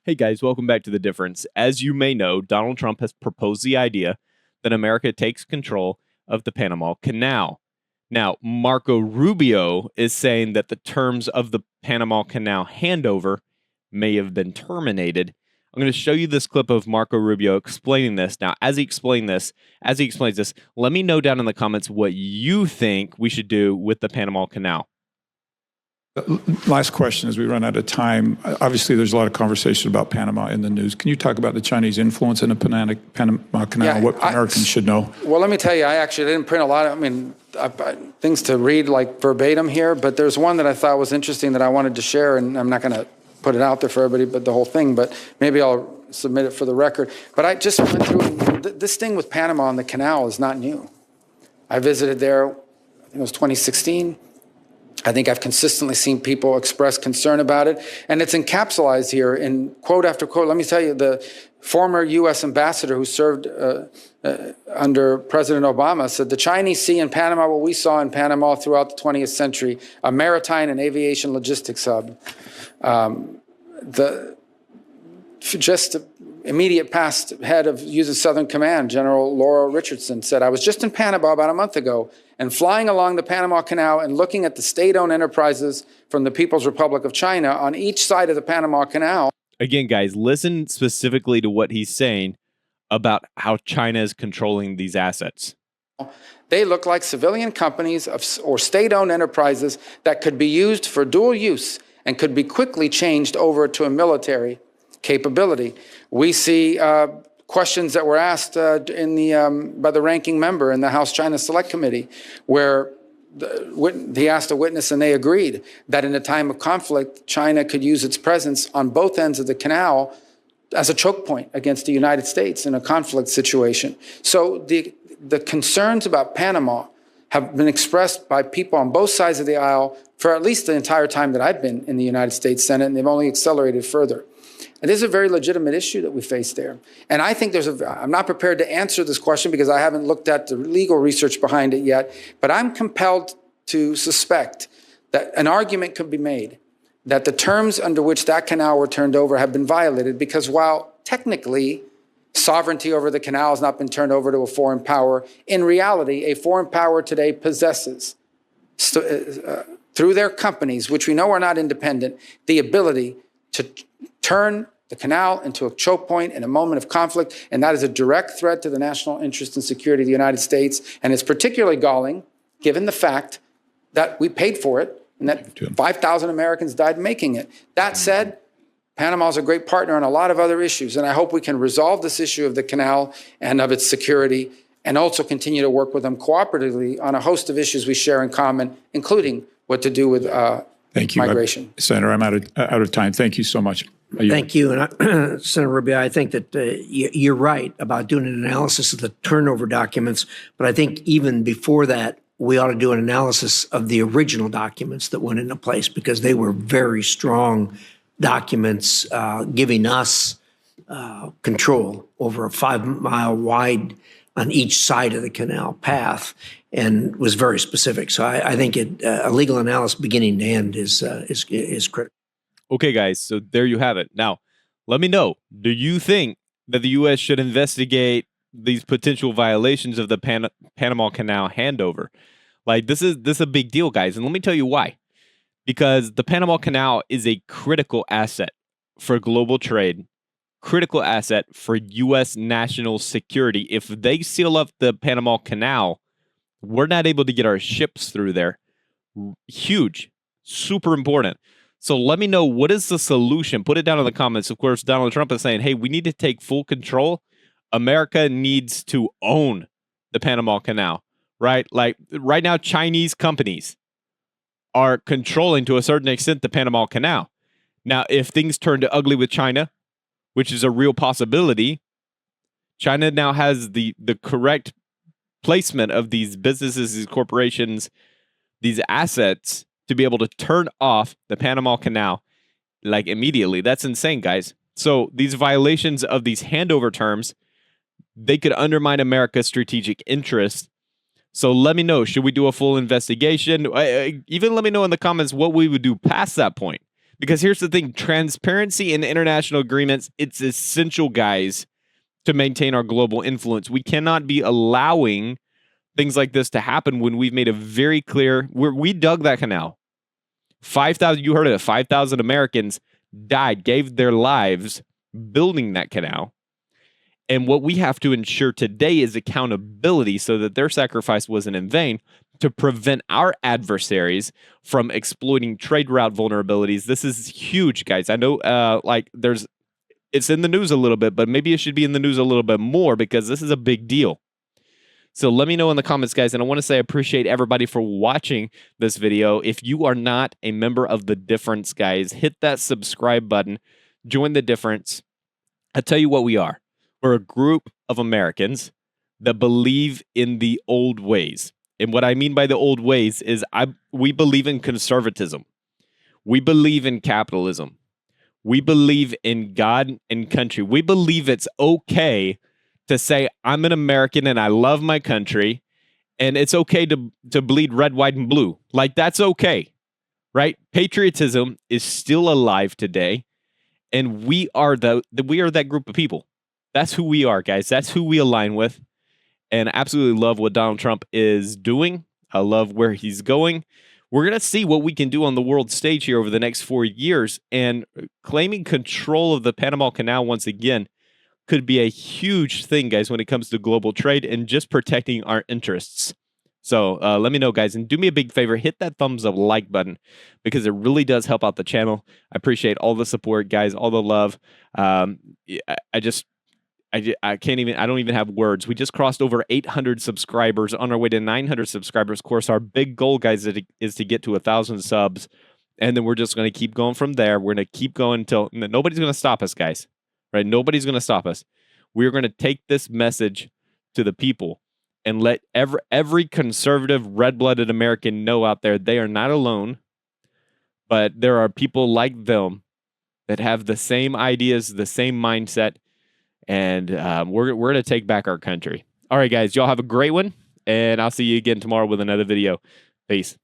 Hey guys, welcome back to The Difference. As you may know, Donald Trump has proposed the idea that America takes control of the Panama Canal. Now, Marco Rubio is saying that the terms of the Panama Canal handover may have been terminated. I'm going to show you this clip of Marco Rubio explaining this. Now, as he explains this, let me know down in the comments what you think we should do with the Panama Canal. Last question as we run out of time. Obviously, there's a lot of conversation about Panama in the news. Can you talk about the Chinese influence in the Panama Canal, what Americans should know? Well, let me tell you, I actually didn't print a lot of, things to read like verbatim here, but there's one that I thought was interesting that I wanted to share, and I'm not going to put it out there for everybody, but the whole thing, but maybe I'll submit it for the record. But I just went through, this thing with Panama and the canal is not new. I visited there, I think it was 2016. I think I've consistently seen people express concern about it, and it's encapsulated here in quote after quote. Let me tell you, the former U.S. ambassador who served under President Obama said, "The Chinese see in Panama what we saw in Panama throughout the 20th century, a maritime and aviation logistics hub." Just immediate past head of U.S. Southern Command, General Laura Richardson, said, "I was just in Panama about a month ago and flying along the Panama Canal and looking at the state-owned enterprises from the People's Republic of China on each side of the Panama Canal." Again, guys, listen specifically to what he's saying about how China is controlling these assets. They look like civilian companies or state-owned enterprises that could be used for dual use and could be quickly changed over to a military capability. We see questions that were asked by the ranking member in the House China Select Committee, where he asked a witness and they agreed that in a time of conflict, China could use its presence on both ends of the canal as a choke point against the United States in a conflict situation. So the concerns about Panama have been expressed by people on both sides of the aisle for at least the entire time that I've been in the United States Senate, and they've only accelerated further. And this is a very legitimate issue that we face there. And I think I'm not prepared to answer this question because I haven't looked at the legal research behind it yet, but I'm compelled to suspect that an argument could be made that the terms under which that canal were turned over have been violated, because while technically sovereignty over the canal has not been turned over to a foreign power, in reality, a foreign power today possesses, through their companies, which we know are not independent, the ability to turn the canal into a choke point in a moment of conflict, and that is a direct threat to the national interest and security of the United States, and it's particularly galling given the fact that we paid for it and that 5,000 Americans died making it. That said, Panama is a great partner on a lot of other issues, and I hope we can resolve this issue of the canal and of its security, and also continue to work with them cooperatively on a host of issues we share in common, including what to do with Thank you, migration. Senator, I'm out of time. Thank you so much. Thank you. And Senator Rubio, I think that you're right about doing an analysis of the turnover documents, but I think even before that, we ought to do an analysis of the original documents that went into place, because they were very strong documents giving us control over a 5-mile wide on each side of the canal path, and was very specific. So I think a legal analysis beginning to end is critical. Okay, guys, so there you have it. Now, let me know, do you think that the U.S. should investigate these potential violations of the Panama Canal handover? Like, this is a big deal, guys, and let me tell you why. Because the Panama Canal is a critical asset for global trade, critical asset for U.S. national security. If they seal up the Panama Canal, we're not able to get our ships through there. Huge, super important. So let me know, what is the solution? Put it down in the comments. Of course, Donald Trump is saying, hey, we need to take full control. America needs to own the Panama Canal, right? Like right now, Chinese companies are controlling to a certain extent the Panama Canal. Now, if things turn to ugly with China, which is a real possibility, China now has the correct placement of these businesses, these corporations, these assets to be able to turn off the Panama Canal like immediately. That's insane, guys. So these violations of these handover terms, they could undermine America's strategic interest. So let me know, should we do a full investigation? Even let me know in the comments what we would do past that point. Because here's the thing, transparency in international agreements, it's essential, guys, to maintain our global influence. We cannot be allowing things like this to happen when we've made a very clear, we dug that canal. 5,000, you heard of it, 5,000 Americans died, gave their lives building that canal. And what we have to ensure today is accountability so that their sacrifice wasn't in vain, to prevent our adversaries from exploiting trade route vulnerabilities. This is huge, guys. I know it's in the news a little bit, but maybe it should be in the news a little bit more because this is a big deal. So let me know in the comments, guys. And I want to say I appreciate everybody for watching this video. If you are not a member of The Difference, guys, hit that subscribe button. Join The Difference. I'll tell you what we are. We're a group of Americans that believe in the old ways. And what I mean by the old ways is we believe in conservatism. We believe in capitalism. We believe in God and country. We believe it's okay to say, I'm an American and I love my country, and it's okay to bleed red, white, and blue. Like, that's okay, right? Patriotism is still alive today, and we are that group of people. That's who we are, guys. That's who we align with. And I absolutely love what Donald Trump is doing. I love where he's going. We're going to see what we can do on the world stage here over the next 4 years. And claiming control of the Panama Canal once again could be a huge thing, guys, when it comes to global trade and just protecting our interests. So let me know, guys. And do me a big favor. Hit that thumbs up like button because it really does help out the channel. I appreciate all the support, guys, all the love. I can't even, I don't even have words. We just crossed over 800 subscribers on our way to 900 subscribers. Of course, our big goal, guys, is to get to 1,000 subs. And then we're just going to keep going from there. We're going to keep going until nobody's going to stop us, guys, right? Nobody's going to stop us. We're going to take this message to the people and let every conservative, red-blooded American know out there they are not alone, but there are people like them that have the same ideas, the same mindset, and we're going to take back our country. All right, guys, y'all have a great one, and I'll see you again tomorrow with another video. Peace.